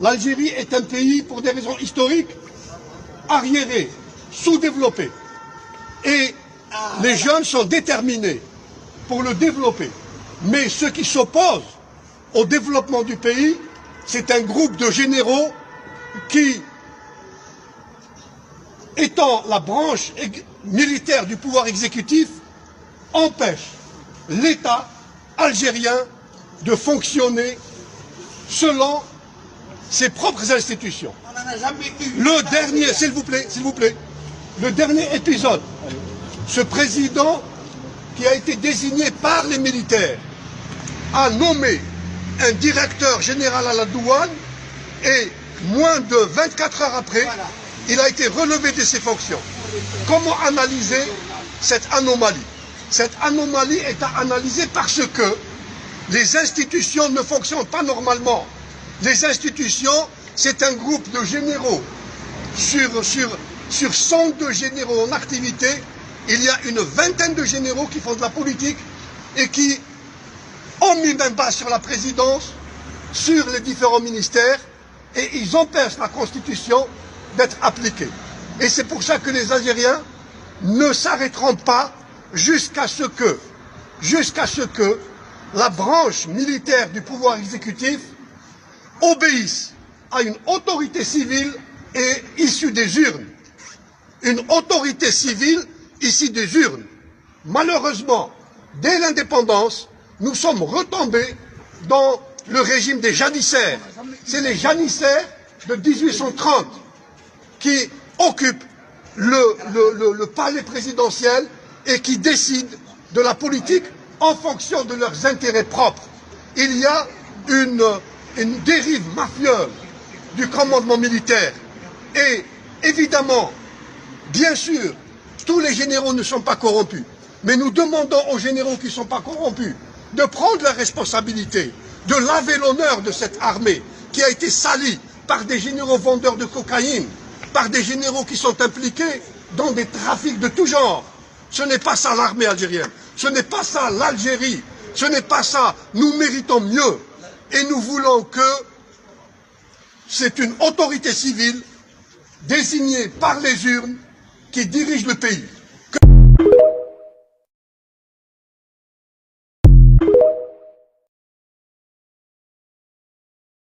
L'Algérie est un pays, pour des raisons historiques, arriéré, sous-développé. Et les jeunes sont déterminés pour le développer. Mais ceux qui s'opposent au développement du pays, c'est un groupe de généraux qui, étant la branche militaire du pouvoir exécutif, empêche l'État algérien de fonctionner selon ses propres institutions. Le dernier, s'il vous plaît, le dernier épisode, ce président qui a été désigné par les militaires a nommé un directeur général à la douane et moins de 24 heures après, il a été relevé de ses fonctions. Comment analyser cette anomalie? Cette anomalie est à analyser parce que les institutions ne fonctionnent pas normalement. Les institutions, c'est un groupe de généraux. Sur 102 généraux en activité, il y a une vingtaine de généraux qui font de la politique et qui ont mis main basse sur la présidence, sur les différents ministères, et ils empêchent la Constitution d'être appliquée. Et c'est pour ça que les Algériens ne s'arrêteront pas jusqu'à ce que la branche militaire du pouvoir exécutif obéisse à une autorité civile et issue des urnes. Une autorité civile issue des urnes. Malheureusement, dès l'indépendance, nous sommes retombés dans le régime des janissaires. C'est les janissaires de 1830 qui occupent le palais présidentiel et qui décident de la politique en fonction de leurs intérêts propres. Il y a une dérive mafieuse du commandement militaire. Et évidemment, bien sûr, tous les généraux ne sont pas corrompus. Mais nous demandons aux généraux qui ne sont pas corrompus de prendre la responsabilité, de laver l'honneur de cette armée qui a été salie par des généraux vendeurs de cocaïne, par des généraux qui sont impliqués dans des trafics de tout genre. Ce n'est pas ça l'armée algérienne, ce n'est pas ça l'Algérie, ce n'est pas ça. Nous méritons mieux et nous voulons que c'est une autorité civile désignée par les urnes qui dirige le pays.